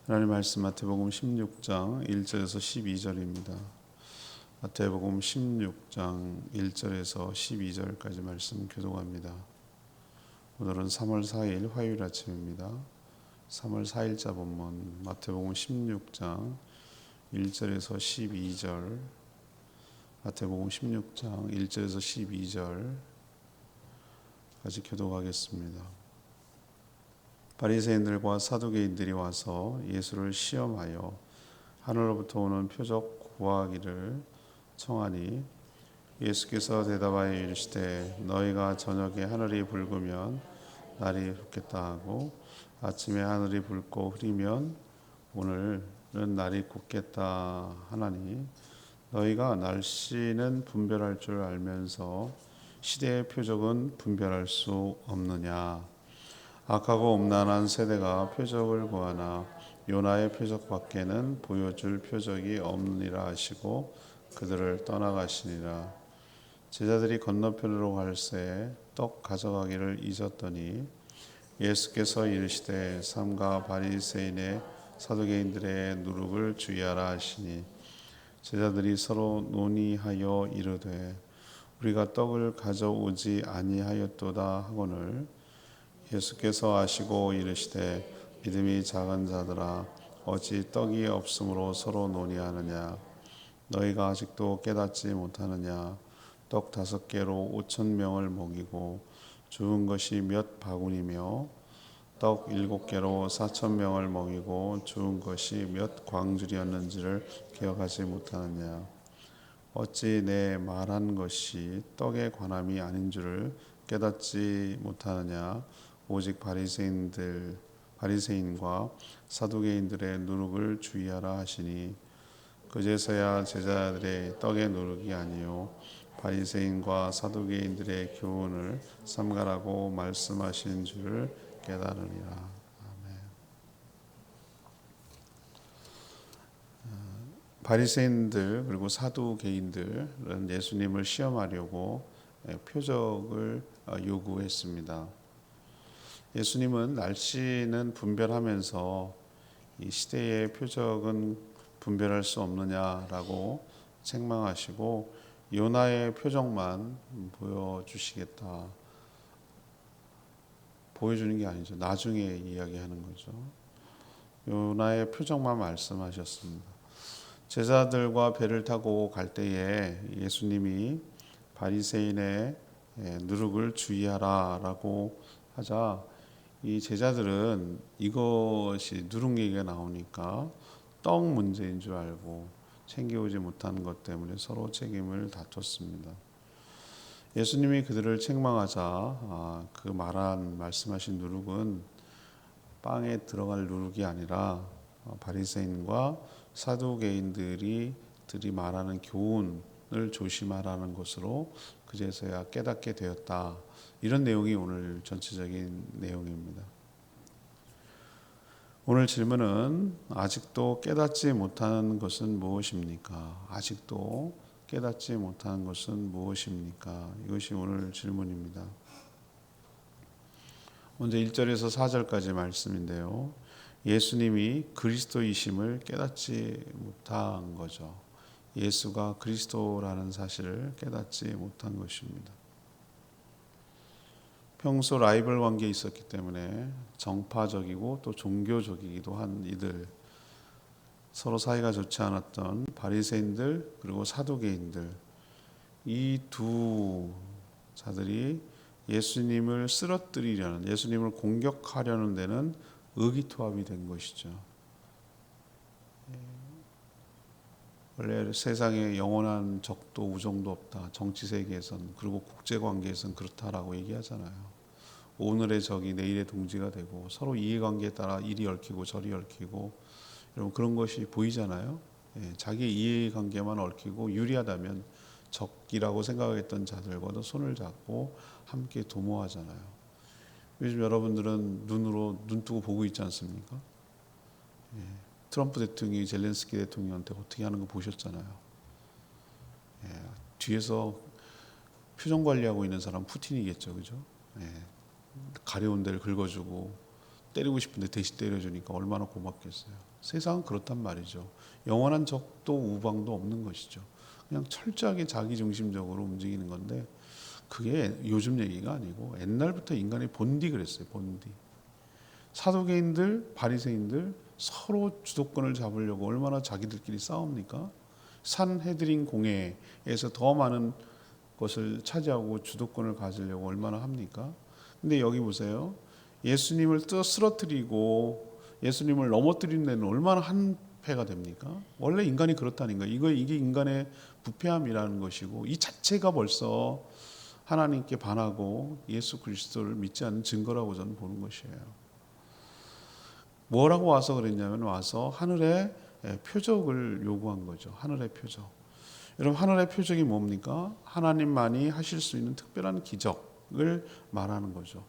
하나님 말씀 마태복음 16장 1절에서 12절입니다. 마태복음 16장 1절에서 12절까지 말씀 교독합니다. 오늘은 3월 4일 화요일 아침입니다. 3월 4일자 본문 마태복음 16장 1절에서 12절, 마태복음 16장 1절에서 12절까지 교독하겠습니다. 바리새인들과 사두개인들이 와서 예수를 시험하여 하늘로부터 오는 표적 구하기를 청하니 예수께서 대답하여 이르시되 너희가 저녁에 하늘이 붉으면 날이 붓겠다 하고 아침에 하늘이 붉고 흐리면 오늘은 날이 굳겠다 하나니 너희가 날씨는 분별할 줄 알면서 시대의 표적은 분별할 수 없느냐. 악하고 음란한 세대가 표적을 구하나 요나의 표적밖에는 보여줄 표적이 없느니라 하시고 그들을 떠나가시니라. 제자들이 건너편으로 갈새 떡 가져가기를 잊었더니 예수께서 이르시되 삼가 바리새인의 사두개인들의 누룩을 주의하라 하시니 제자들이 서로 논의하여 이르되 우리가 떡을 가져오지 아니하였도다 하거늘 예수께서 아시고 이르시되 믿음이 작은 자들아 어찌 떡이 없으므로 서로 논의하느냐. 너희가 아직도 깨닫지 못하느냐. 떡 5개로 5,000명을 먹이고 주운 것이 몇 바구니며 떡 7개로 4,000명을 먹이고 주운 것이 몇 광줄이었는지를 기억하지 못하느냐. 어찌 내 말한 것이 떡의 관함이 아닌 줄을 깨닫지 못하느냐. 오직 바리새인과 사두개인들의 누룩을 주의하라 하시니 그제서야 제자들의 떡의 누룩이 아니요 바리새인과 사두개인들의 교훈을 삼가라고 말씀하신 줄을 깨달으리라. 아멘. 바리새인들 그리고 사두개인들은 예수님을 시험하려고 표적을 요구했습니다. 예수님은 날씨는 분별하면서 이 시대의 표적은 분별할 수 없느냐라고 책망하시고 요나의 표적만 보여주시겠다. 보여주는 게 아니죠. 나중에 이야기하는 거죠. 요나의 표적만 말씀하셨습니다. 제자들과 배를 타고 갈 때에 예수님이 바리새인의 누룩을 주의하라라고 하자 이 제자들은 이것이 누룩 얘기가 나오니까 떡 문제인 줄 알고 챙겨오지 못한 것 때문에 서로 책임을 다퉜습니다. 예수님이 그들을 책망하자 그 말씀하신 누룩은 빵에 들어갈 누룩이 아니라 바리새인과 사두개인들이 말하는 교훈을 조심하라는 것으로 그제서야 깨닫게 되었다. 이런 내용이 오늘 전체적인 내용입니다. 오늘 질문은 아직도 깨닫지 못하는 것은 무엇입니까? 아직도 깨닫지 못하는 것은 무엇입니까? 이것이 오늘 질문입니다. 먼저 1절에서 4절까지 말씀인데요. 예수님이 그리스도이심을 깨닫지 못한 거죠. 예수가 그리스도라는 사실을 깨닫지 못한 것입니다. 평소 라이벌 관계에 있었기 때문에 정파적이고 또 종교적이기도 한 이들, 서로 사이가 좋지 않았던 바리새인들 그리고 사두개인들, 이 두 자들이 예수님을 쓰러뜨리려는, 예수님을 공격하려는 데는 의기투합이 된 것이죠. 원래 세상에 영원한 적도 우정도 없다. 정치 세계에선, 그리고 국제 관계에선 그렇다라고 얘기하잖아요. 오늘의 적이 내일의 동지가 되고 서로 이해관계에 따라 이리 얽히고 저리 얽히고, 여러분 그런 것이 보이잖아요. 자기 이해관계만 얽히고 유리하다면 적이라고 생각했던 자들과도 손을 잡고 함께 도모하잖아요. 요즘 여러분들은 눈 뜨고 보고 있지 않습니까? 트럼프 대통령이 젤렌스키 대통령한테 어떻게 하는 거 보셨잖아요. 뒤에서 표정 관리하고 있는 사람 푸틴이겠죠, 그죠? 가려운 데를 긁어주고 때리고 싶은데 대신 때려주니까 얼마나 고맙겠어요. 세상은 그렇단 말이죠. 영원한 적도 우방도 없는 것이죠. 그냥 철저하게 자기중심적으로 움직이는 건데 그게 요즘 얘기가 아니고 옛날부터 인간의 본디 그랬어요. 본디. 사두개인들, 바리새인들 서로 주도권을 잡으려고 얼마나 자기들끼리 싸웁니까? 산헤드린 공회에서 더 많은 것을 차지하고 주도권을 가지려고 얼마나 합니까? 근데 여기 보세요. 예수님을 쓰러뜨리고 예수님을 넘어뜨리는 데는 얼마나 한패가 됩니까? 원래 인간이 그렇다는 거예요. 이게 인간의 부패함이라는 것이고 이 자체가 벌써 하나님께 반하고 예수 그리스도를 믿지 않는 증거라고 저는 보는 것이에요. 뭐라고 와서 그랬냐면 와서 하늘의 표적을 요구한 거죠. 하늘의 표적. 여러분 하늘의 표적이 뭡니까? 하나님만이 하실 수 있는 특별한 기적을 말하는 거죠.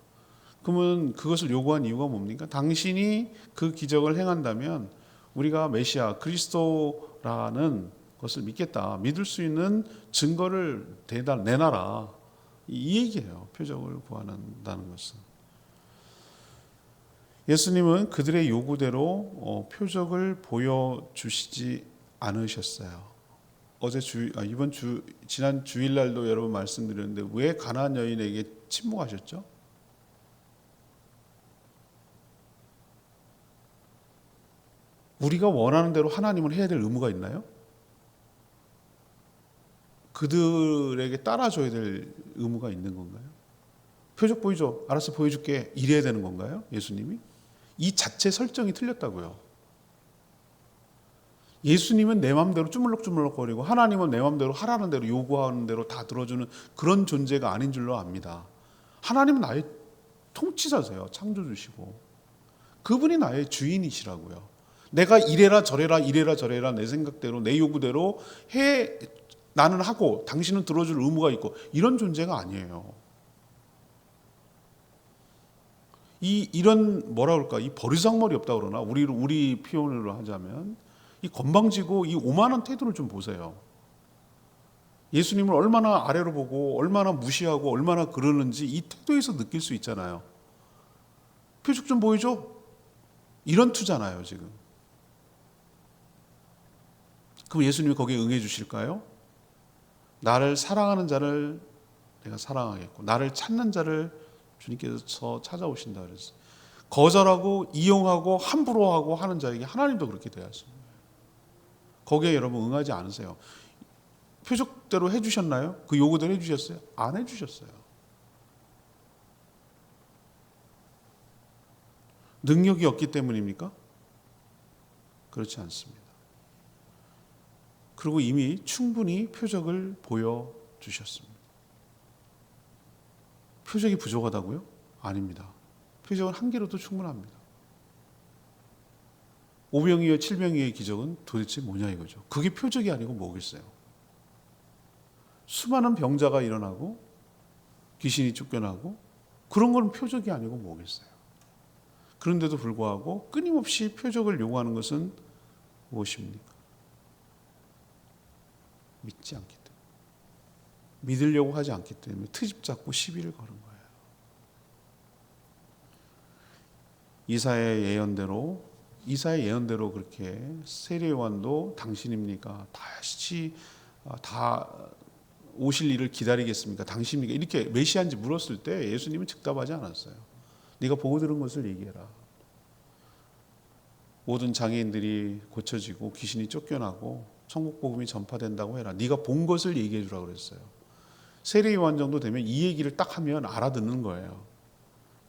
그러면 그것을 요구한 이유가 뭡니까? 당신이 그 기적을 행한다면 우리가 메시아 그리스도라는 것을 믿겠다. 믿을 수 있는 증거를 내놔라. 이 얘기예요. 표적을 구한다는 것은. 예수님은 그들의 요구대로 표적을 보여주시지 않으셨어요. 지난 주일날도 여러분 말씀드렸는데 왜 가나안 여인에게 침묵하셨죠? 우리가 원하는 대로 하나님은 해야 될 의무가 있나요? 그들에게 따라줘야 될 의무가 있는 건가요? 표적 보여줘. 알았어, 보여줄게. 이래야 되는 건가요? 예수님이? 이 자체 설정이 틀렸다고요. 예수님은 내 마음대로 쭈물럭쭈물럭거리고 하나님은 내 마음대로 하라는 대로 요구하는 대로 다 들어주는 그런 존재가 아닌 줄로 압니다. 하나님은 나의 통치자세요. 창조주시고. 그분이 나의 주인이시라고요. 내가 이래라 저래라 내 생각대로 내 요구대로 나는 하고 당신은 들어줄 의무가 있고 이런 존재가 아니에요. 이런 뭐라 그럴까 이 버리장머리 없다 그러나 우리 표현으로 하자면 이 건방지고 이 오만한 태도를 좀 보세요. 예수님을 얼마나 아래로 보고 얼마나 무시하고 얼마나 그러는지 이 태도에서 느낄 수 있잖아요. 표적 좀 보여줘. 이런 투잖아요 지금. 그럼 예수님이 거기에 응해 주실까요? 나를 사랑하는 자를 내가 사랑하겠고 나를 찾는 자를 주님께서 찾아오신다 그랬어요. 거절하고 이용하고 함부로 하고 하는 자에게 하나님도 그렇게 대하십니다. 거기에 여러분 응하지 않으세요. 표적대로 해주셨나요? 그 요구대로 해주셨어요? 안 해주셨어요. 능력이 없기 때문입니까? 그렇지 않습니다. 그리고 이미 충분히 표적을 보여주셨습니다. 표적이 부족하다고요? 아닙니다. 표적은 한 개로도 충분합니다. 5병이와 7병이의 기적은 도대체 뭐냐 이거죠. 그게 표적이 아니고 뭐겠어요. 수많은 병자가 일어나고 귀신이 쫓겨나고 그런 건 표적이 아니고 뭐겠어요. 그런데도 불구하고 끊임없이 표적을 요구하는 것은 무엇입니까? 믿지 않기 때문에. 믿으려고 하지 않기 때문에 트집 잡고 시비를 거는 거예요. 이사야의 예언대로 그렇게 세례요한도 당신입니까? 다시 다 오실 일을 기다리겠습니까? 당신입니까? 이렇게 메시아인지 물었을 때 예수님은 즉답하지 않았어요. 네가 보고 들은 것을 얘기해라. 모든 장애인들이 고쳐지고 귀신이 쫓겨나고 천국 복음이 전파된다고 해라. 네가 본 것을 얘기해 주라 그랬어요. 세례요한 정도 되면 이 얘기를 딱 하면 알아듣는 거예요.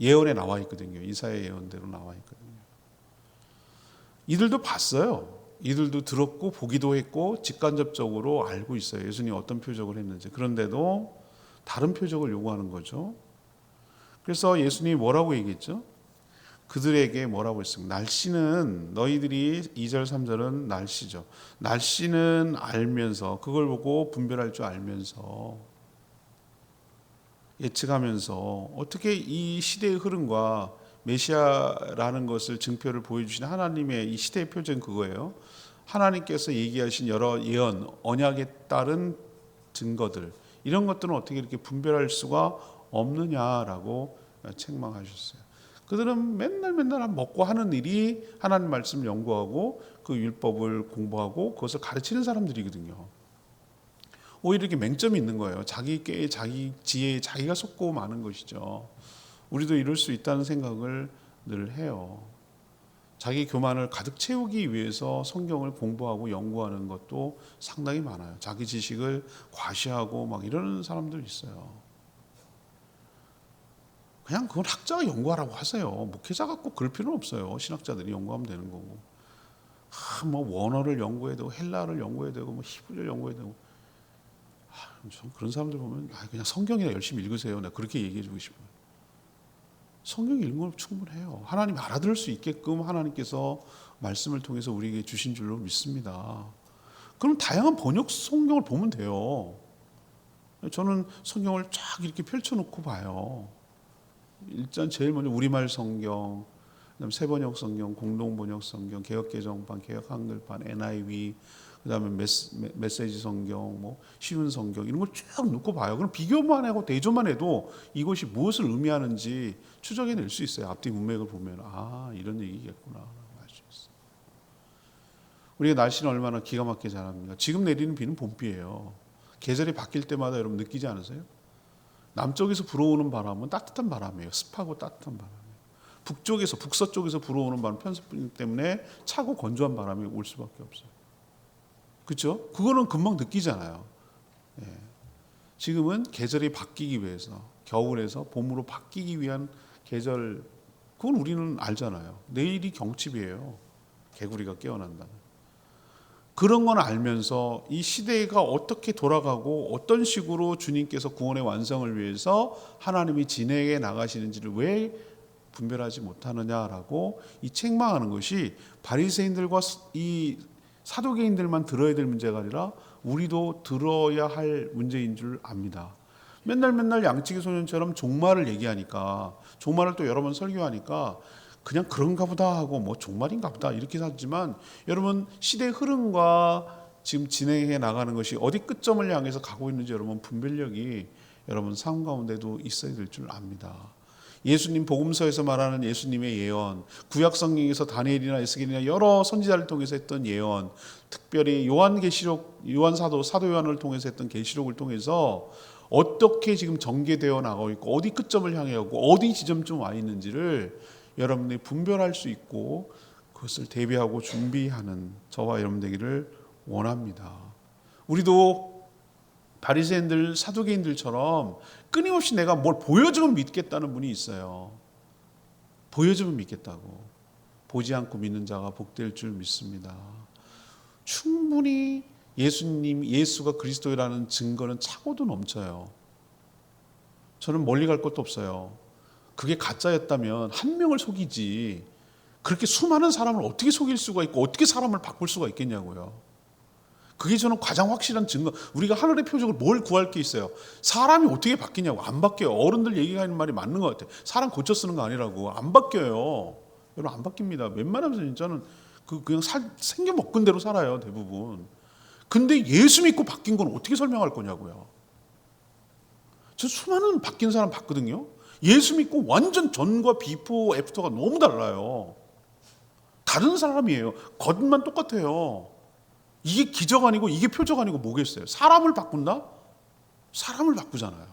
예언에 나와 있거든요. 이사야 예언대로 나와 있거든요. 이들도 봤어요. 이들도 들었고 보기도 했고 직간접적으로 알고 있어요. 예수님이 어떤 표적을 했는지. 그런데도 다른 표적을 요구하는 거죠. 그래서 예수님이 뭐라고 얘기했죠? 그들에게 뭐라고 했습니까? 날씨는 너희들이 2절 3절은 날씨죠. 날씨는 알면서 그걸 보고 분별할 줄 알면서 예측하면서 어떻게 이 시대의 흐름과 메시아라는 것을 증표를 보여주시는 하나님의 이 시대의 표적은 그거예요. 하나님께서 얘기하신 여러 예언, 언약에 따른 증거들 이런 것들은 어떻게 이렇게 분별할 수가 없느냐라고 책망하셨어요. 그들은 맨날 먹고 하는 일이 하나님 말씀을 연구하고 그 율법을 공부하고 그것을 가르치는 사람들이거든요. 오히려 이렇게 맹점이 있는 거예요. 자기 꾀에 자기 지혜에 자기가 속고 마는 것이죠. 우리도 이럴 수 있다는 생각을 늘 해요. 자기 교만을 가득 채우기 위해서 성경을 공부하고 연구하는 것도 상당히 많아요. 자기 지식을 과시하고 막 이러는 사람들 있어요. 그냥 그건 학자가 연구하라고 하세요. 목회자가 꼭 그럴 필요는 없어요. 신학자들이 연구하면 되는 거고. 뭐 원어를 연구해야 되고 헬라어를 연구해야 되고 뭐 히브리어를 연구해야 되고. 전 그런 사람들 보면 그냥 성경이나 열심히 읽으세요. 내가 그렇게 얘기해 주고 싶어요. 성경 읽는 건 충분해요. 하나님 알아들을 수 있게끔 하나님께서 말씀을 통해서 우리에게 주신 줄로 믿습니다. 그럼 다양한 번역 성경을 보면 돼요. 저는 성경을 쫙 이렇게 펼쳐놓고 봐요. 일단 제일 먼저 우리말 성경, 그다음 새번역 성경, 공동번역 성경, 개역개정판, 개역한글판, NIV, 그다음에 메시지 성경, 뭐 쉬운 성경 이런 걸 쭉 놓고 봐요. 그럼 비교만 하고 대조만 해도 이것이 무엇을 의미하는지 추적해낼 수 있어요. 앞뒤 문맥을 보면 이런 얘기겠구나 알 수 있어요. 우리가 날씨는 얼마나 기가 막히게 잘합니까? 지금 내리는 비는 봄비예요. 계절이 바뀔 때마다 여러분 느끼지 않으세요? 남쪽에서 불어오는 바람은 따뜻한 바람이에요. 습하고 따뜻한 바람이에요. 북서쪽에서 불어오는 바람 편습 때문에 차고 건조한 바람이 올 수밖에 없어요. 그렇죠? 그거는 금방 느끼잖아요. 지금은 계절이 바뀌기 위해서 겨울에서 봄으로 바뀌기 위한 계절, 그건 우리는 알잖아요. 내일이 경칩이에요. 개구리가 깨어난다는. 그런 건 알면서 이 시대가 어떻게 돌아가고 어떤 식으로 주님께서 구원의 완성을 위해서 하나님이 진행해 나가시는지를 왜 분별하지 못하느냐라고 이 책망하는 것이 바리새인들과 이 사도계인들만 들어야 될 문제가 아니라 우리도 들어야 할 문제인 줄 압니다. 맨날 양치기 소년처럼 종말을 얘기하니까, 종말을 또 여러 번 설교하니까 그냥 그런가 보다 하고 뭐 종말인가 보다 이렇게 하지만, 여러분 시대의 흐름과 지금 진행해 나가는 것이 어디 끝점을 향해서 가고 있는지 여러분 분별력이 여러분 삶 가운데도 있어야 될 줄 압니다. 예수님 복음서에서 말하는 예수님의 예언, 구약 성경에서 다니엘이나 에스겔이나 여러 선지자를 통해서 했던 예언, 특별히 요한계시록, 사도 요한을 통해서 했던 계시록을 통해서 어떻게 지금 전개되어 나가고 있고 어디 끝점을 향해 가고 어디 지점쯤 와 있는지를 여러분이 분별할 수 있고 그것을 대비하고 준비하는 저와 여러분 되기를 원합니다. 우리도 바리새인들, 사두개인들처럼 끊임없이 내가 뭘 보여주면 믿겠다는 분이 있어요. 보여주면 믿겠다고. 보지 않고 믿는 자가 복될 줄 믿습니다. 충분히 예수가 그리스도라는 증거는 차고도 넘쳐요. 저는 멀리 갈 것도 없어요. 그게 가짜였다면 한 명을 속이지 그렇게 수많은 사람을 어떻게 속일 수가 있고 어떻게 사람을 바꿀 수가 있겠냐고요. 그게 저는 가장 확실한 증거. 우리가 하늘의 표적을 뭘 구할 게 있어요. 사람이 어떻게 바뀌냐고. 안 바뀌어요. 어른들 얘기하는 말이 맞는 것 같아요. 사람 고쳐 쓰는 거 아니라고. 안 바뀌어요. 여러분 안 바뀝니다. 웬만하면 진짜는 그냥 생겨 먹은 대로 살아요. 대부분. 근데 예수 믿고 바뀐 건 어떻게 설명할 거냐고요. 저 수많은 바뀐 사람 봤거든요. 예수 믿고 완전 전과 비포 애프터가 너무 달라요. 다른 사람이에요. 겉만 똑같아요. 이게 기적 아니고 이게 표적 아니고 뭐겠어요? 사람을 바꾼다? 사람을 바꾸잖아요.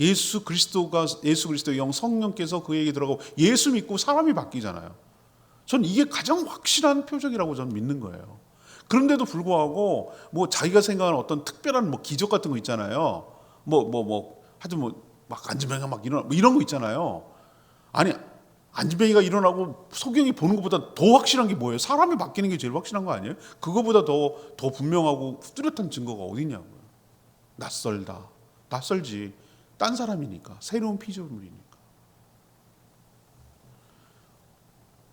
예수 그리스도의 영 성령께서 그에게 들어가고 예수 믿고 사람이 바뀌잖아요. 전 이게 가장 확실한 표적이라고 저는 믿는 거예요. 그런데도 불구하고 뭐 자기가 생각하는 어떤 특별한 뭐 기적 같은 거 있잖아요. 하여튼 막 안진뱅이가 막 일어나 뭐 이런 거 있잖아요. 아니 안진뱅이가 일어나고 소경이 보는 것보다 더 확실한 게 뭐예요? 사람이 바뀌는 게 제일 확실한 거 아니에요? 그거보다 더 분명하고 뚜렷한 증거가 어디 있냐고요. 낯설지. 딴 사람이니까. 새로운 피조물이니까.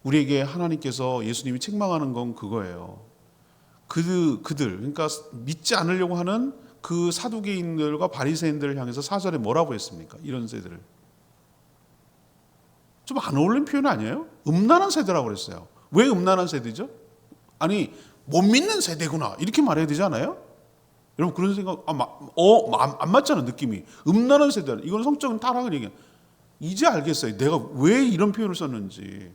우리에게 하나님께서 예수님이 책망하는 건 그거예요. 그들 그러니까 믿지 않으려고 하는 그 사두개인들과 바리새인들을 향해서 4절에 뭐라고 했습니까? 이런 세대를. 좀 안 어울리는 표현 아니에요? 음란한 세대라고 그랬어요. 왜 음란한 세대죠? 아니 못 믿는 세대구나 이렇게 말해야 되지 않아요? 여러분 그런 생각 안 맞잖아 느낌이. 음란한 세대. 이건 성적인 타락을 얘기해. 이제 알겠어요. 내가 왜 이런 표현을 썼는지.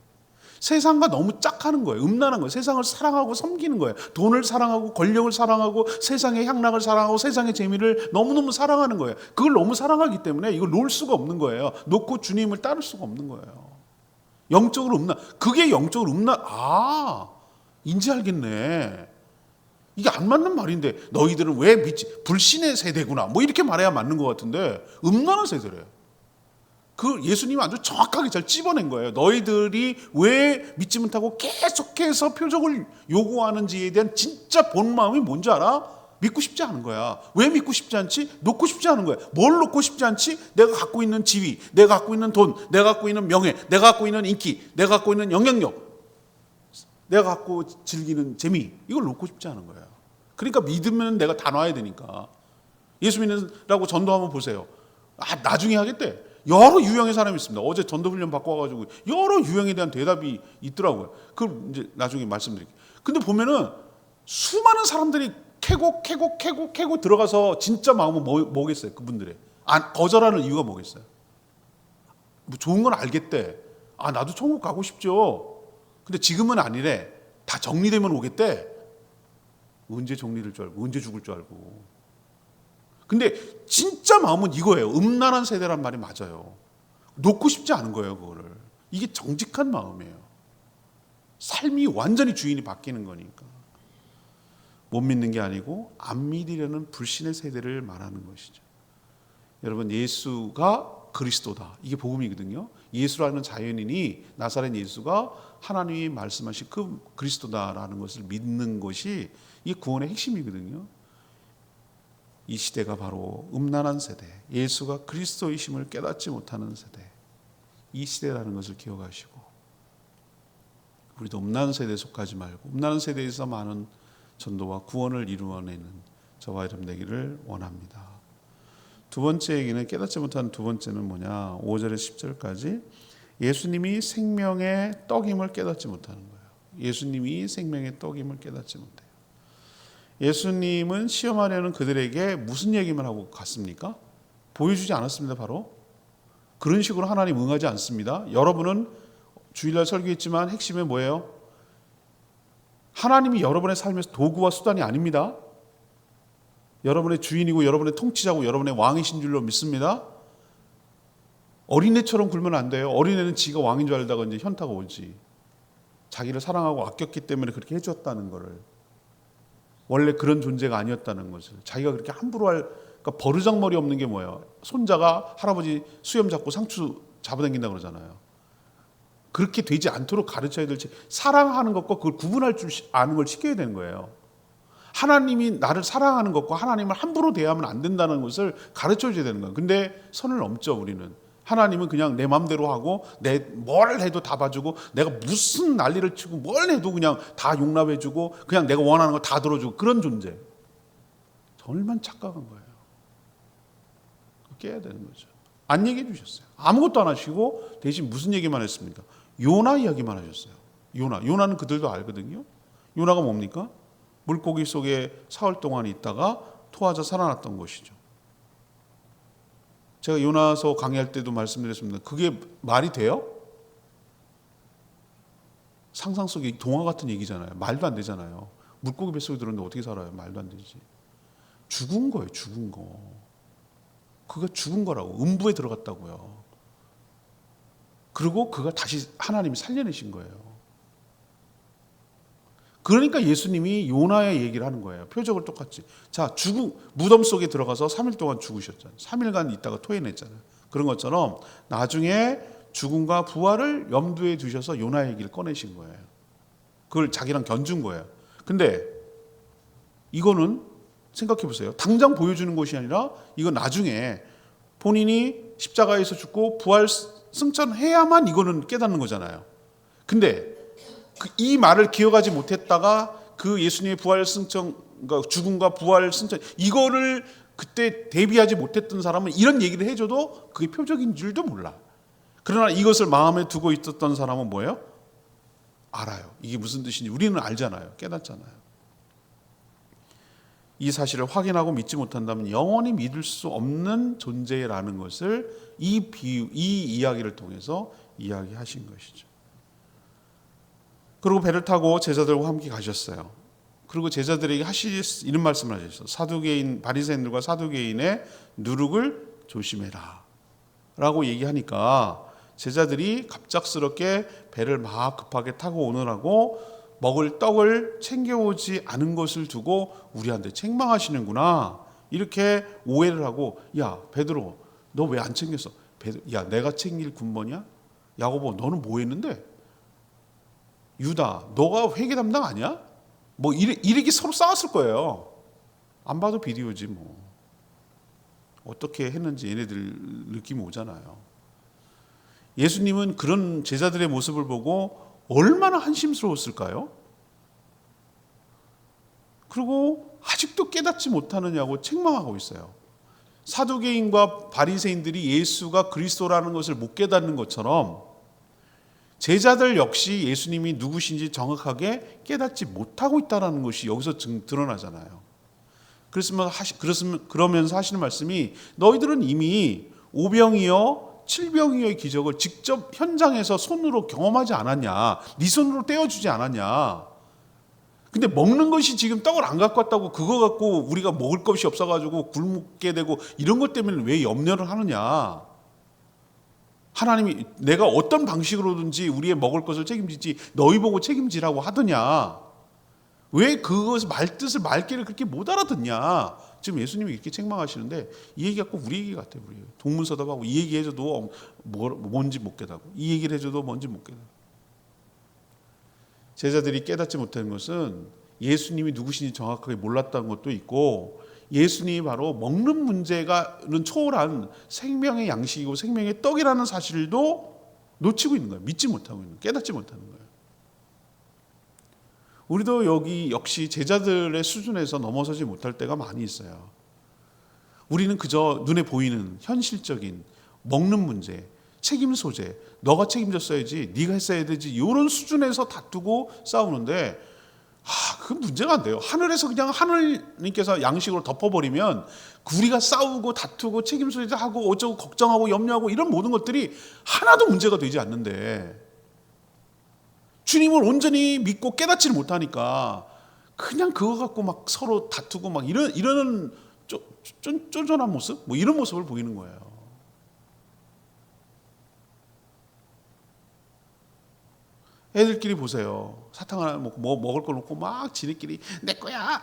세상과 너무 짝하는 거예요. 음란한 거예요. 세상을 사랑하고 섬기는 거예요. 돈을 사랑하고 권력을 사랑하고 세상의 향락을 사랑하고 세상의 재미를 너무너무 사랑하는 거예요. 그걸 너무 사랑하기 때문에 이걸 놓을 수가 없는 거예요. 놓고 주님을 따를 수가 없는 거예요. 영적으로 음란. 그게 영적으로 음란. 이제 알겠네. 이게 안 맞는 말인데 너희들은 왜 믿지? 불신의 세대구나. 뭐 이렇게 말해야 맞는 것 같은데 음란한 세대래요. 그 예수님이 아주 정확하게 잘 찝어낸 거예요. 너희들이 왜 믿지 못하고 계속해서 표적을 요구하는지에 대한 진짜 본 마음이 뭔지 알아? 믿고 싶지 않은 거야. 왜 믿고 싶지 않지? 놓고 싶지 않은 거야. 뭘 놓고 싶지 않지? 내가 갖고 있는 지위, 내가 갖고 있는 돈, 내가 갖고 있는 명예, 내가 갖고 있는 인기, 내가 갖고 있는 영향력, 내가 갖고 즐기는 재미, 이걸 놓고 싶지 않은 거야. 그러니까 믿으면 내가 다 놔야 되니까. 예수 믿는다고 전도 한번 보세요. 나중에 하겠대. 여러 유형의 사람이 있습니다. 어제 전도훈련 받고 와가지고 여러 유형에 대한 대답이 있더라고요. 그걸 이제 나중에 말씀드릴게요. 근데 보면은 수많은 사람들이 캐고 들어가서 진짜 마음은 뭐겠어요? 그분들의 거절하는 이유가 뭐겠어요? 뭐 좋은 건 알겠대. 나도 천국 가고 싶죠. 근데 지금은 아니래. 다 정리되면 오겠대. 언제 정리될 줄 알고, 언제 죽을 줄 알고. 근데 진짜 마음은 이거예요. 음란한 세대란 말이 맞아요. 놓고 싶지 않은 거예요, 그거를. 이게 정직한 마음이에요. 삶이 완전히 주인이 바뀌는 거니까. 못 믿는 게 아니고 안 믿으려는 불신의 세대를 말하는 것이죠. 여러분, 예수가 그리스도다. 이게 복음이거든요. 예수라는 자연인이, 나사렛 예수가 하나님이 말씀하신 그 그리스도다라는 것을 믿는 것이 이 구원의 핵심이거든요. 이 시대가 바로 음란한 세대, 예수가 그리스도이심을 깨닫지 못하는 세대, 이 시대라는 것을 기억하시고 우리도 음란한 세대에 속하지 말고 음란한 세대에서 많은 전도와 구원을 이루어내는 저와 여러분 되기를 원합니다. 두 번째 얘기는, 깨닫지 못하는 두 번째는 뭐냐? 5절에서 10절까지 예수님이 생명의 떡임을 깨닫지 못하는 거예요. 예수님이 생명의 떡임을 깨닫지 못해요. 예수님은 시험하려는 그들에게 무슨 얘기만 하고 갔습니까? 보여주지 않았습니다. 바로 그런 식으로 하나님 응하지 않습니다. 여러분은 주일날 설교했지만 핵심은 뭐예요? 하나님이 여러분의 삶에서 도구와 수단이 아닙니다. 여러분의 주인이고 여러분의 통치자고 여러분의 왕이신 줄로 믿습니다. 어린애처럼 굴면 안 돼요. 어린애는 지가 왕인 줄 알다가 이제 현타가 오지. 자기를 사랑하고 아꼈기 때문에 그렇게 해줬다는 거를. 원래 그런 존재가 아니었다는 것을. 자기가 그렇게 함부로 그러니까 버르장머리 없는 게 뭐예요? 손자가 할아버지 수염 잡고 상추 잡아당긴다 그러잖아요. 그렇게 되지 않도록 가르쳐야 될지, 사랑하는 것과 그걸 구분할 줄 아는 걸 시켜야 되는 거예요. 하나님이 나를 사랑하는 것과 하나님을 함부로 대하면 안 된다는 것을 가르쳐줘야 되는 거예요. 근데 선을 넘죠, 우리는. 하나님은 그냥 내 마음대로 하고 뭘 해도 다 봐주고, 내가 무슨 난리를 치고 뭘 해도 그냥 다 용납해주고, 그냥 내가 원하는 거 다 들어주고, 그런 존재. 정말 착각한 거예요. 깨야 되는 거죠. 안 얘기해 주셨어요. 아무것도 안 하시고 대신 무슨 얘기만 했습니까? 요나 이야기만 하셨어요. 요나는 그들도 알거든요. 요나가 뭡니까? 물고기 속에 사흘 동안 있다가 토하자 살아났던 것이죠. 제가 요나서 강의할 때도 말씀드렸습니다. 그게 말이 돼요? 상상 속에 동화 같은 얘기잖아요. 말도 안 되잖아요. 물고기 뱃속에 들었는데 어떻게 살아요? 말도 안 되지. 죽은 거예요. 죽은 거. 그가 죽은 거라고. 음부에 들어갔다고요. 그리고 그가 다시 하나님이 살려내신 거예요. 그러니까 예수님이 요나의 얘기를 하는 거예요. 표적을 똑같이. 자, 무덤 속에 들어가서 3일 동안 죽으셨잖아요. 3일간 있다가 토해냈잖아요. 그런 것처럼 나중에 죽음과 부활을 염두에 두셔서 요나의 얘기를 꺼내신 거예요. 그걸 자기랑 견준 거예요. 근데 이거는 생각해 보세요. 당장 보여주는 것이 아니라 이건 나중에 본인이 십자가에서 죽고 부활 승천해야만 이거는 깨닫는 거잖아요. 근데 이 말을 기억하지 못했다가 그 예수님의 부활 승천, 그러니까 죽음과 부활 승천, 이거를 그때 대비하지 못했던 사람은 이런 얘기를 해줘도 그게 표적인 줄도 몰라. 그러나 이것을 마음에 두고 있었던 사람은 뭐예요? 알아요. 이게 무슨 뜻인지 우리는 알잖아요. 깨닫잖아요. 이 사실을 확인하고 믿지 못한다면 영원히 믿을 수 없는 존재라는 것을 이 이야기를 통해서 이야기하신 것이죠. 그리고 배를 타고 제자들과 함께 가셨어요. 그리고 제자들에게 이런 말씀을 하셨어요. 바리새인들과 사두개인의 누룩을 조심해라 라고 얘기하니까 제자들이 갑작스럽게 배를 막 급하게 타고 오느라고 먹을 떡을 챙겨오지 않은 것을 두고 우리한테 책망하시는구나 이렇게 오해를 하고, 야 베드로 너 왜 안 챙겼어? 야 내가 챙길 군번이야? 야고보 너는 뭐 했는데? 유다 너가 회계 담당 아니야? 뭐 이렇게 서로 싸웠을 거예요. 안 봐도 비디오지 뭐. 어떻게 했는지 얘네들 느낌이 오잖아요. 예수님은 그런 제자들의 모습을 보고 얼마나 한심스러웠을까요? 그리고 아직도 깨닫지 못하느냐고 책망하고 있어요. 사두개인과 바리새인들이 예수가 그리스도라는 것을 못 깨닫는 것처럼 제자들 역시 예수님이 누구신지 정확하게 깨닫지 못하고 있다는 것이 여기서 드러나잖아요. 그러면서 하시는 말씀이 너희들은 이미 오병이어 7병이어의 기적을 직접 현장에서 손으로 경험하지 않았냐? 네 손으로 떼어주지 않았냐? 근데 먹는 것이 지금 떡을 안 갖고 왔다고 그거 갖고 우리가 먹을 것이 없어가지고 굶게 되고 이런 것 때문에 왜 염려를 하느냐? 하나님이 내가 어떤 방식으로든지 우리의 먹을 것을 책임지지 너희 보고 책임지라고 하더냐? 왜 그것을 말뜻을 말귀를 그렇게 못 알아듣냐? 지금 예수님이 이렇게 책망하시는데 이 얘기가 꼭 우리 얘기 같아요. 우리 동문서답하고 이 얘기 해줘도 뭔지 못 깨닫고 이 얘기를 해줘도 뭔지 못 깨닫고. 제자들이 깨닫지 못하는 것은 예수님이 누구신지 정확하게 몰랐다는 것도 있고 예수님이 바로 먹는 문제가는 초월한 생명의 양식이고 생명의 떡이라는 사실도 놓치고 있는 거예요. 믿지 못하고 있는 거예요. 깨닫지 못하는 거예요. 우리도 여기 역시 제자들의 수준에서 넘어서지 못할 때가 많이 있어요. 우리는 그저 눈에 보이는 현실적인 먹는 문제, 책임 소재, 너가 책임졌어야지, 네가 했어야 되지 이런 수준에서 다투고 싸우는데 그 문제가 안 돼요. 하늘에서 그냥 하늘님께서 양식으로 덮어버리면 우리가 싸우고 다투고 책임 소재하고 어쩌고 걱정하고 염려하고 이런 모든 것들이 하나도 문제가 되지 않는데 주님을 온전히 믿고 깨닫지를 못하니까 그냥 그거 갖고 막 서로 다투고 막 이러는 쫀쫀한 모습? 뭐 이런 모습을 보이는 거예요. 애들끼리 보세요. 사탕 하나 먹고 뭐 먹을 걸 놓고 막 지네끼리 내 거야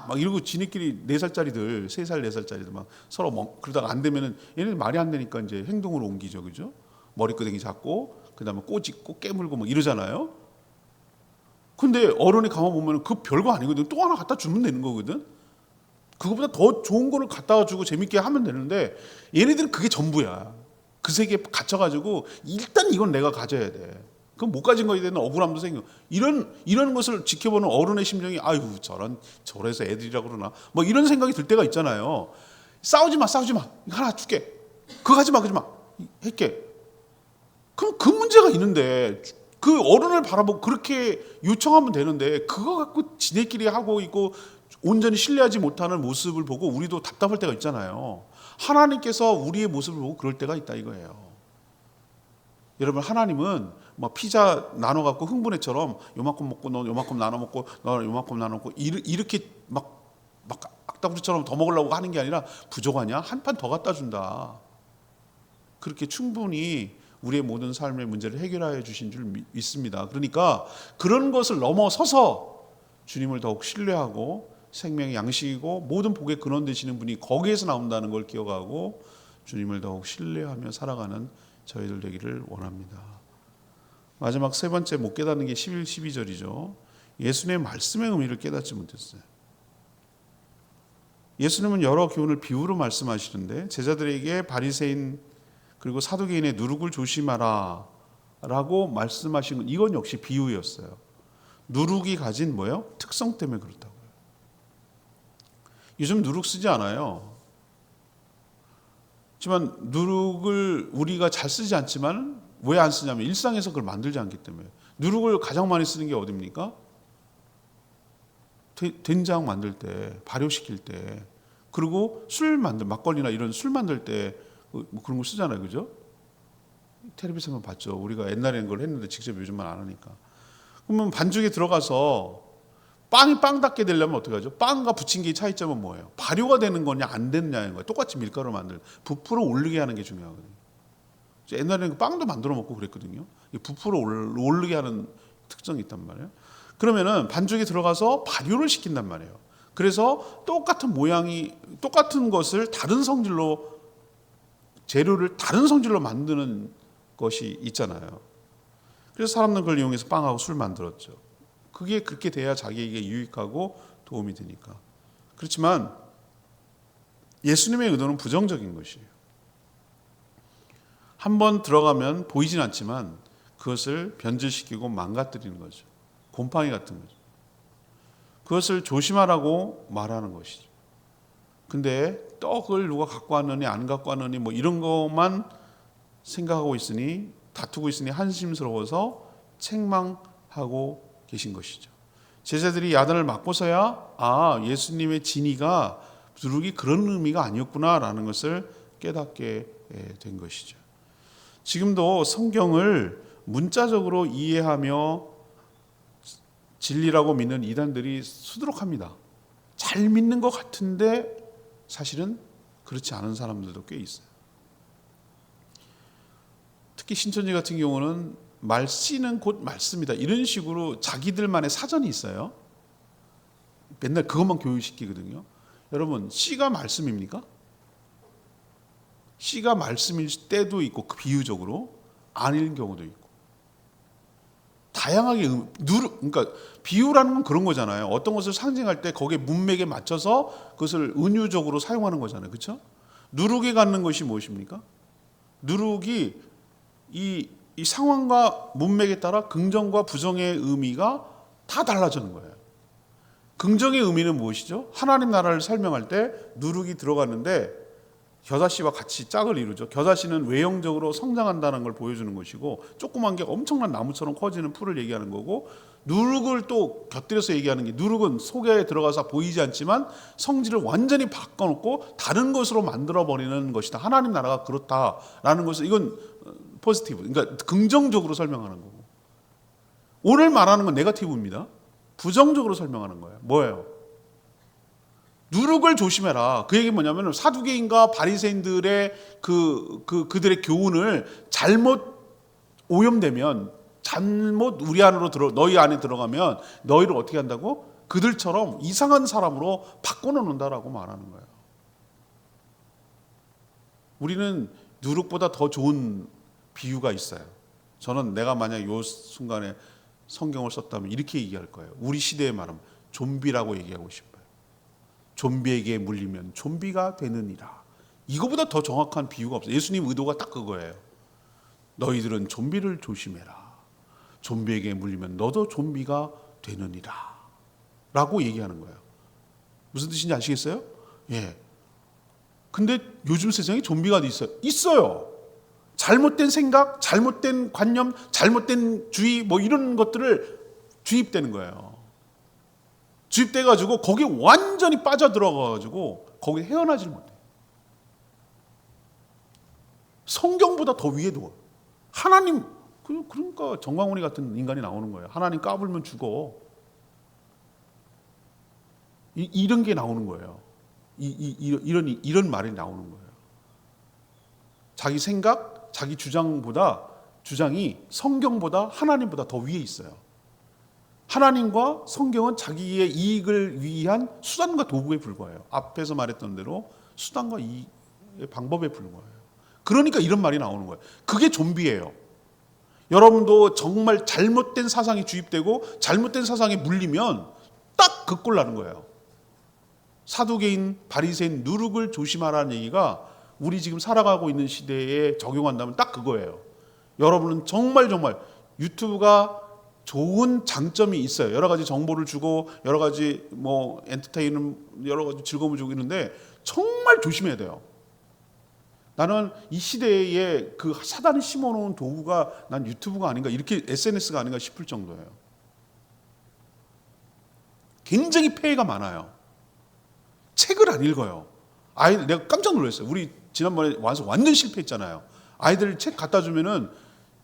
막 이러고 지네끼리 4살짜리들 3살 4살짜리들 막 서로 그러다가 안 되면은 얘네들 말이 안 되니까 이제 행동으로 옮기죠, 그죠? 머리끄댕이 잡고 그다음에 꼬집고 깨물고 막 이러잖아요. 근데 어른이 가만 보면 그 별거 아니거든. 또 하나 갖다 주면 되는 거거든. 그거보다 더 좋은 거를 갖다 주고 재밌게 하면 되는데 얘네들은 그게 전부야. 그 세계에 갇혀가지고 일단 이건 내가 가져야 돼. 그럼 못 가진 거에 대한 억울함도 생겨. 이런 것을 지켜보는 어른의 심정이 아유 저래서 애들이라고 그러나 뭐 이런 생각이 들 때가 있잖아요. 싸우지 마 하나 줄게. 그거 하지 마 할게. 그럼 그 문제가 있는데 그 어른을 바라보고 그렇게 요청하면 되는데 그거 갖고 지네끼리 하고 있고 온전히 신뢰하지 못하는 모습을 보고 우리도 답답할 때가 있잖아요. 하나님께서 우리의 모습을 보고 그럴 때가 있다 이거예요. 여러분 하나님은 막 피자 나눠 갖고 흥분해처럼 요만큼 먹고 너 요만큼 나눠 먹고 너 요만큼 나눠 먹고 이렇게 막 악다구리처럼 더 먹으려고 하는 게 아니라 부족하냐? 한 판 더 갖다 준다. 그렇게 충분히 우리의 모든 삶의 문제를 해결하여 주신 줄 믿습니다. 그러니까 그런 것을 넘어서서 주님을 더욱 신뢰하고 생명의 양식이고 모든 복의 근원 되시는 분이 거기에서 나온다는 걸 기억하고 주님을 더욱 신뢰하며 살아가는 저희들 되기를 원합니다. 마지막 세 번째 못 깨닫는 게 11, 12절이죠. 예수님의 말씀의 의미를 깨닫지 못했어요. 예수님은 여러 교훈을 비유로 말씀하시는데 제자들에게 바리새인 그리고 사두개인의 누룩을 조심하라 라고 말씀하신 건 이건 역시 비유였어요. 누룩이 가진 뭐예요? 특성 때문에 그렇다고요. 요즘 누룩 쓰지 않아요. 하지만 누룩을 우리가 잘 쓰지 않지만 왜 안 쓰냐면 일상에서 그걸 만들지 않기 때문에. 누룩을 가장 많이 쓰는 게 어디입니까? 된장 만들 때, 발효시킬 때, 그리고 막걸리나 이런 술 만들 때 뭐 그런 거 쓰잖아요, 그죠? 텔레비전만 봤죠. 우리가 옛날에는 그걸 했는데 직접 요즘은 안 하니까. 그러면 반죽에 들어가서 빵이 빵답게 되려면 어떻게 하죠? 빵과 부침개의 차이점은 뭐예요? 발효가 되는 거냐 안 되느냐인 거예요. 똑같이 밀가루 만들 부풀어 오르게 하는 게 중요하거든요. 옛날에는 빵도 만들어 먹고 그랬거든요. 부풀어 오르게 하는 특성이 있단 말이에요. 그러면은 반죽에 들어가서 발효를 시킨단 말이에요. 그래서 똑같은 모양이 똑같은 것을 재료를 다른 성질로 만드는 것이 있잖아요. 그래서 사람들은 그걸 이용해서 빵하고 술 만들었죠. 그게 그렇게 돼야 자기에게 유익하고 도움이 되니까. 그렇지만 예수님의 의도는 부정적인 것이에요. 한번 들어가면 보이진 않지만 그것을 변질시키고 망가뜨리는 거죠. 곰팡이 같은 거죠. 그것을 조심하라고 말하는 것이죠. 근데 떡을 누가 갖고 왔느니 안 갖고 왔느니 뭐 이런 것만 생각하고 있으니 다투고 있으니 한심스러워서 책망하고 계신 것이죠. 제자들이 야단을 맞고서야 예수님의 진의가 누룩이 그런 의미가 아니었구나라는 것을 깨닫게 된 것이죠. 지금도 성경을 문자적으로 이해하며 진리라고 믿는 이단들이 수두룩합니다. 잘 믿는 것 같은데 사실은 그렇지 않은 사람들도 꽤 있어요. 특히 신천지 같은 경우는 말씨는 곧 말씀이다 이런 식으로 자기들만의 사전이 있어요. 맨날 그것만 교육시키거든요. 여러분, 씨가 말씀입니까? 씨가 말씀일 때도 있고 비유적으로 아닐 경우도 있고 다양하게 그러니까 비유라는 건 그런 거잖아요. 어떤 것을 상징할 때 거기에 문맥에 맞춰서 그것을 은유적으로 사용하는 거잖아요. 그렇죠? 누룩이 갖는 것이 무엇입니까? 누룩이 이 상황과 문맥에 따라 긍정과 부정의 의미가 다 달라지는 거예요. 긍정의 의미는 무엇이죠? 하나님 나라를 설명할 때 누룩이 들어갔는데 겨자씨와 같이 짝을 이루죠. 겨자씨는 외형적으로 성장한다는 걸 보여주는 것이고 조그만 게 엄청난 나무처럼 커지는 풀을 얘기하는 거고 누룩을 또 곁들여서 얘기하는 게 누룩은 속에 들어가서 보이지 않지만 성질을 완전히 바꿔놓고 다른 것으로 만들어버리는 것이다. 하나님 나라가 그렇다라는 것을 이건 포지티브, 그러니까 긍정적으로 설명하는 거고 오늘 말하는 건 네거티브입니다. 부정적으로 설명하는 거예요. 뭐예요? 누룩을 조심해라. 그 얘기 뭐냐면 사두개인과 바리새인들의 그들의 교훈을 잘못 오염되면 잘못 너희 안에 들어가면 너희를 어떻게 한다고? 그들처럼 이상한 사람으로 바꿔놓는다라고 말하는 거예요. 우리는 누룩보다 더 좋은 비유가 있어요. 저는 내가 만약 이 순간에 성경을 썼다면 이렇게 얘기할 거예요. 우리 시대에 말하면 좀비라고 얘기하고 싶어요. 좀비에게 물리면 좀비가 되느니라. 이거보다 더 정확한 비유가 없어요. 예수님 의도가 딱 그거예요. 너희들은 좀비를 조심해라. 좀비에게 물리면 너도 좀비가 되느니라 라고 얘기하는 거예요. 무슨 뜻인지 아시겠어요? 예. 근데 요즘 세상에 좀비가 있어요. 잘못된 생각, 잘못된 관념, 잘못된 주의 뭐 이런 것들을 주입되는 거예요. 주입돼가지고 거기에 완전히 빠져들어가가지고 거기에 헤어나질 못해. 성경보다 더 위에 둬. 하나님, 그러니까 정광훈이 같은 인간이 나오는 거예요. 하나님 까불면 죽어. 이런 게 나오는 거예요. 이런 말이 나오는 거예요. 자기 생각, 자기 주장이 성경보다 하나님보다 더 위에 있어요. 하나님과 성경은 자기의 이익을 위한 수단과 도구에 불과해요. 앞에서 말했던 대로 수단과 이익의 방법에 불과해요. 그러니까 이런 말이 나오는 거예요. 그게 좀비예요. 여러분도 정말 잘못된 사상이 주입되고 잘못된 사상에 물리면 딱 그 꼴 나는 거예요. 사두개인, 바리새인, 누룩을 조심하라는 얘기가 우리 지금 살아가고 있는 시대에 적용한다면 딱 그거예요. 여러분은 정말 유튜브가 좋은 장점이 있어요. 여러 가지 정보를 주고 여러 가지 뭐 엔터테인먼트 여러 가지 즐거움을 주고 있는데 정말 조심해야 돼요. 나는 이 시대에 그 사단이 심어놓은 도구가 난 유튜브가 아닌가 이렇게 SNS가 아닌가 싶을 정도예요. 굉장히 폐해가 많아요. 책을 안 읽어요. 아이들, 내가 깜짝 놀랐어요. 우리 지난번에 와서 완전 실패했잖아요. 아이들 책 갖다 주면은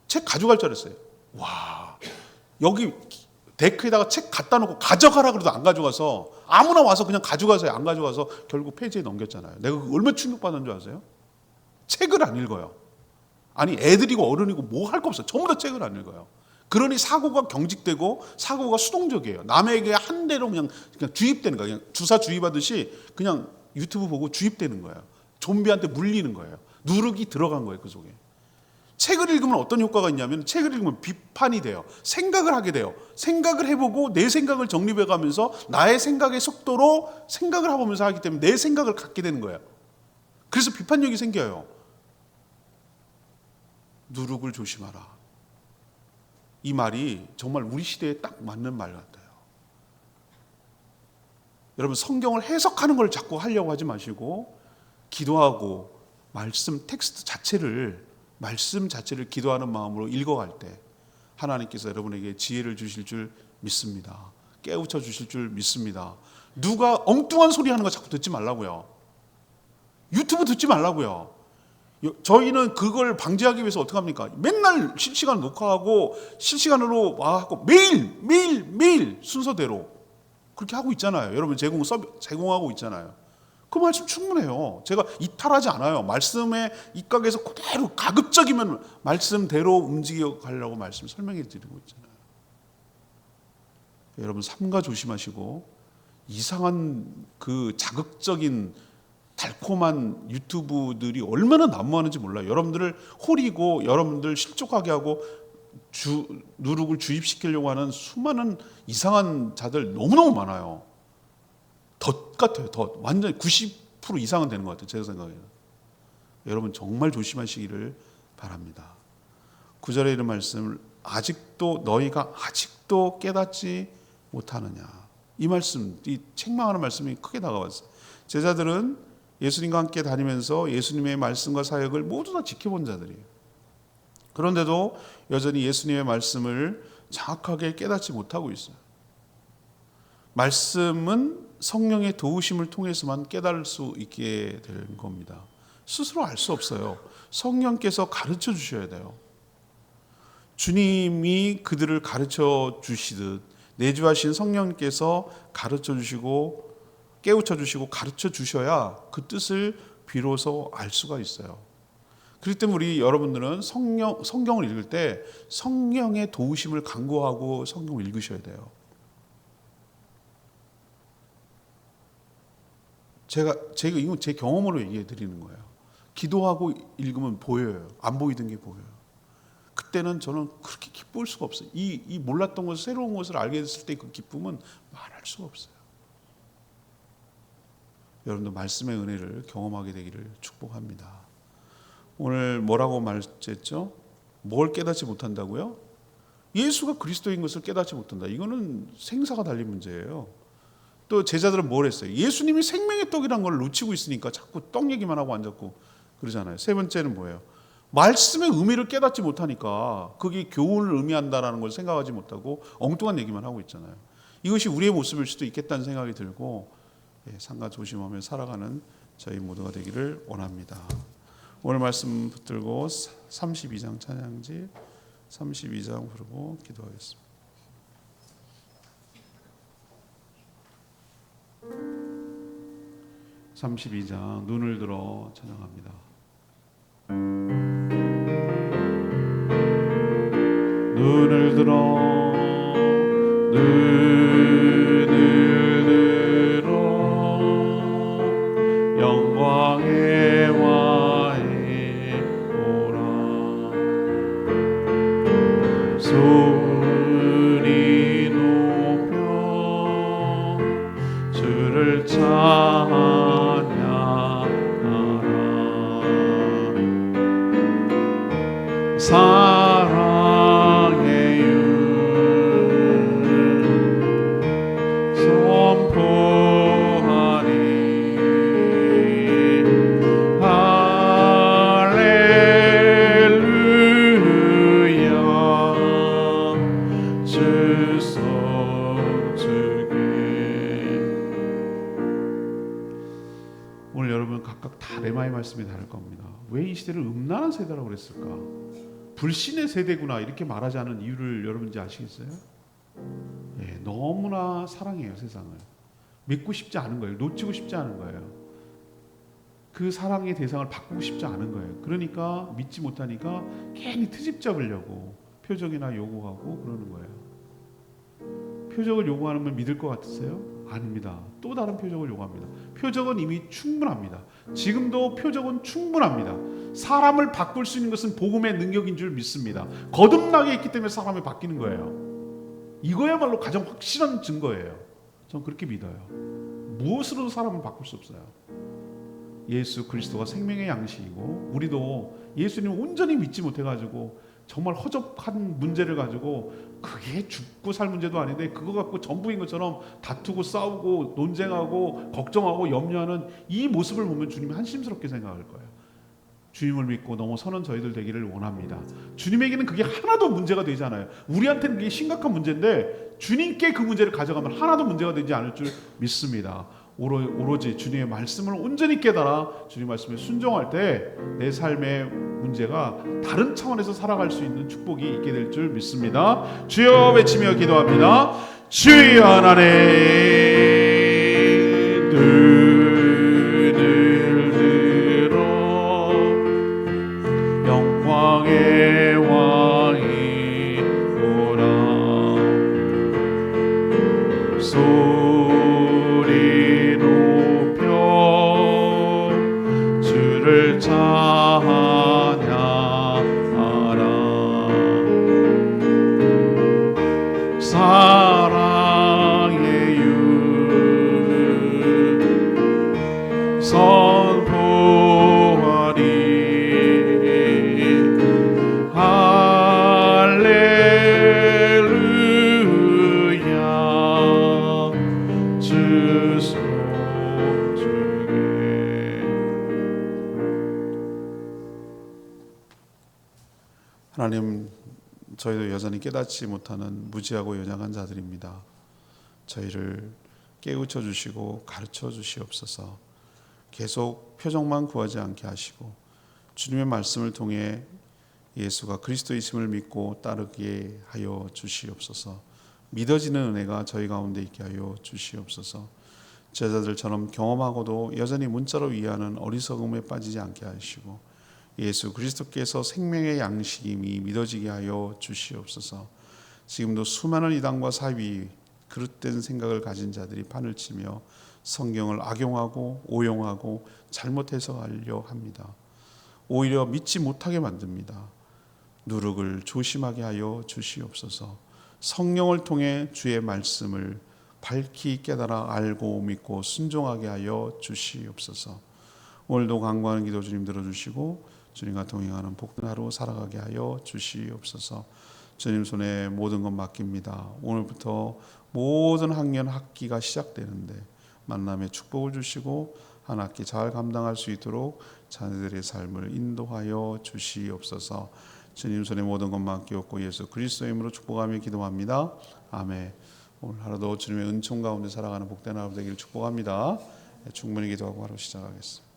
책 가져갈 줄 알았어요. 와, 여기 데크에다가 책 갖다 놓고 가져가라 그래도 안 가져가서, 아무나 와서 그냥 가져가서 안 가져가서 결국 폐지에 넘겼잖아요. 내가 얼마나 충격받은 줄 아세요? 책을 안 읽어요. 아니, 애들이고 어른이고 뭐 할 거 없어요. 전부 다 책을 안 읽어요. 그러니 사고가 경직되고 사고가 수동적이에요. 남에게 한 대로 그냥 주입되는 거예요. 그냥 주사 주입하듯이 그냥 유튜브 보고 주입되는 거예요. 좀비한테 물리는 거예요. 누르기 들어간 거예요, 그 속에. 책을 읽으면 어떤 효과가 있냐면, 책을 읽으면 비판이 돼요. 생각을 하게 돼요. 생각을 해보고 내 생각을 정립해가면서 나의 생각의 속도로 생각을 해보면서 하기 때문에 내 생각을 갖게 되는 거예요. 그래서 비판력이 생겨요. 누룩을 조심하라. 이 말이 정말 우리 시대에 딱 맞는 말 같아요. 여러분, 성경을 해석하는 걸 자꾸 하려고 하지 마시고 기도하고 말씀 자체를 기도하는 마음으로 읽어갈 때 하나님께서 여러분에게 지혜를 주실 줄 믿습니다. 깨우쳐 주실 줄 믿습니다. 누가 엉뚱한 소리 하는 거 자꾸 듣지 말라고요. 유튜브 듣지 말라고요. 저희는 그걸 방지하기 위해서 어떻게 합니까? 맨날 실시간 녹화하고 실시간으로 하고 매일 순서대로 그렇게 하고 있잖아요. 여러분 제공하고 있잖아요. 그 말씀 충분해요. 제가 이탈하지 않아요. 말씀에 입각해서 그대로 가급적이면 말씀대로 움직여 가려고 말씀 설명해 드리고 있잖아요. 여러분, 삼가 조심하시고 이상한 그 자극적인 달콤한 유튜브들이 얼마나 난무하는지 몰라요. 여러분들을 호리고 여러분들 실족하게 하고 누룩을 주입시키려고 하는 수많은 이상한 자들 너무너무 많아요. 덫 같아요. 덫. 완전히 90% 이상은 되는 것 같아요. 제 생각에는. 여러분 정말 조심하시기를 바랍니다. 9절에 이런 말씀을, 너희가 아직도 깨닫지 못하느냐. 이 말씀, 이 책망하는 말씀이 크게 다가왔어요. 제자들은 예수님과 함께 다니면서 예수님의 말씀과 사역을 모두 다 지켜본 자들이에요. 그런데도 여전히 예수님의 말씀을 정확하게 깨닫지 못하고 있어요. 말씀은 성령의 도우심을 통해서만 깨달을 수 있게 되는 겁니다. 스스로 알 수 없어요. 성령께서 가르쳐 주셔야 돼요. 주님이 그들을 가르쳐 주시듯 내주하신 성령께서 가르쳐 주시고 깨우쳐 주시고 가르쳐 주셔야 그 뜻을 비로소 알 수가 있어요. 그렇기 때문에 우리 여러분들은 성경을 읽을 때 성령의 도우심을 간구하고 성경을 읽으셔야 돼요. 제가 이건 제 경험으로 얘기해 드리는 거예요. 기도하고 읽으면 보여요. 안 보이던 게 보여요. 그때는 저는 그렇게 기쁠 수가 없어요. 이 몰랐던 것을, 새로운 것을 알게 됐을 때 그 기쁨은 말할 수가 없어요. 여러분도 말씀의 은혜를 경험하게 되기를 축복합니다. 오늘 뭐라고 말했죠? 뭘 깨닫지 못한다고요? 예수가 그리스도인 것을 깨닫지 못한다. 이거는 생사가 달린 문제예요. 또 제자들은 뭘 했어요? 예수님이 생명의 떡이라는 걸 놓치고 있으니까 자꾸 떡 얘기만 하고 앉았고 그러잖아요. 세 번째는 뭐예요? 말씀의 의미를 깨닫지 못하니까 그게 교훈을 의미한다는 걸 생각하지 못하고 엉뚱한 얘기만 하고 있잖아요. 이것이 우리의 모습일 수도 있겠다는 생각이 들고 상가 조심하며 살아가는 저희 모두가 되기를 원합니다. 오늘 말씀 붙들고 32장 찬양지 32장 부르고 기도하겠습니다. (32장) 눈을 들어 찬양합니다. 눈을 들어 영광의 와에 오라. 소리 높여 주를 찬양하라. 사랑의 유 선포하리. 할렐루야. 주 성주께 레마의 말씀이 다를 겁니다. 왜 이 시대를 음란한 세대라고 그랬을까? 불신의 세대구나 이렇게 말하지 않은 이유를 여러분 이제 아시겠어요? 예, 너무나 사랑해요 세상을. 믿고 싶지 않은 거예요. 놓치고 싶지 않은 거예요. 그 사랑의 대상을 바꾸고 싶지 않은 거예요. 그러니까 믿지 못하니까 괜히 트집 잡으려고 표적이나 요구하고 그러는 거예요. 표적을 요구하면 믿을 것 같으세요? 아닙니다. 또 다른 표적을 요구합니다. 표적은 이미 충분합니다. 지금도 표적은 충분합니다. 사람을 바꿀 수 있는 것은 복음의 능력인 줄 믿습니다. 거듭나게 있기 때문에 사람이 바뀌는 거예요. 이거야말로 가장 확실한 증거예요. 저는 그렇게 믿어요. 무엇으로도 사람을 바꿀 수 없어요. 예수 그리스도가 생명의 양식이고, 우리도 예수님을 온전히 믿지 못해가지고 정말 허접한 문제를 가지고, 그게 죽고 살 문제도 아닌데 그거 갖고 전부인 것처럼 다투고 싸우고 논쟁하고 걱정하고 염려하는 이 모습을 보면 주님이 한심스럽게 생각할 거예요. 주님을 믿고 넘어서는 저희들 되기를 원합니다. 주님에게는 그게 하나도 문제가 되지 않아요. 우리한테는 그게 심각한 문제인데 주님께 그 문제를 가져가면 하나도 문제가 되지 않을 줄 믿습니다. 오로지 주님의 말씀을 온전히 깨달아 주님 말씀에 순종할 때 내 삶의 문제가 다른 차원에서 살아갈 수 있는 축복이 있게 될 줄 믿습니다. 주여 외치며 기도합니다. 주여 하나님, 눈을 들어 영광의 왕이 오라. 소리 높여 주를 찬양하라. 사랑의 유 선포하리. 할렐루야. 주 소중해. 하나님, 저희도 여전히 깨닫지 못하는 무지하고 연약한 자들입니다. 저희를 깨우쳐 주시고 가르쳐 주시옵소서. 계속 표적만 구하지 않게 하시고 주님의 말씀을 통해 예수가 그리스도이심을 믿고 따르게 하여 주시옵소서. 믿어지는 은혜가 저희 가운데 있게 하여 주시옵소서. 제자들처럼 경험하고도 여전히 문자로 위하는 어리석음에 빠지지 않게 하시고 예수 그리스도께서 생명의 양식임이 믿어지게 하여 주시옵소서. 지금도 수많은 이단과 사위, 그릇된 생각을 가진 자들이 판을 치며 성경을 악용하고 오용하고 잘못 해석하려 합니다. 오히려 믿지 못하게 만듭니다. 누룩을 조심하게 하여 주시옵소서. 성령을 통해 주의 말씀을 밝히 깨달아 알고 믿고 순종하게 하여 주시옵소서. 오늘도 간구하는 기도 주님 들어주시고 주님과 동행하는 복된 하루 살아가게 하여 주시옵소서. 주님 손에 모든 것 맡깁니다. 오늘부터 모든 학년 학기가 시작되는데 만남의 축복을 주시고 한 학기 잘 감당할 수 있도록 자녀들의 삶을 인도하여 주시옵소서. 주님 손에 모든 것 맡기옵고 예수 그리스도의 이름으로 축복하며 기도합니다. 아멘. 오늘 하루도 주님의 은총 가운데 살아가는 복된 하루 되기를 축복합니다. 충분히 기도하고 하루 시작하겠습니다.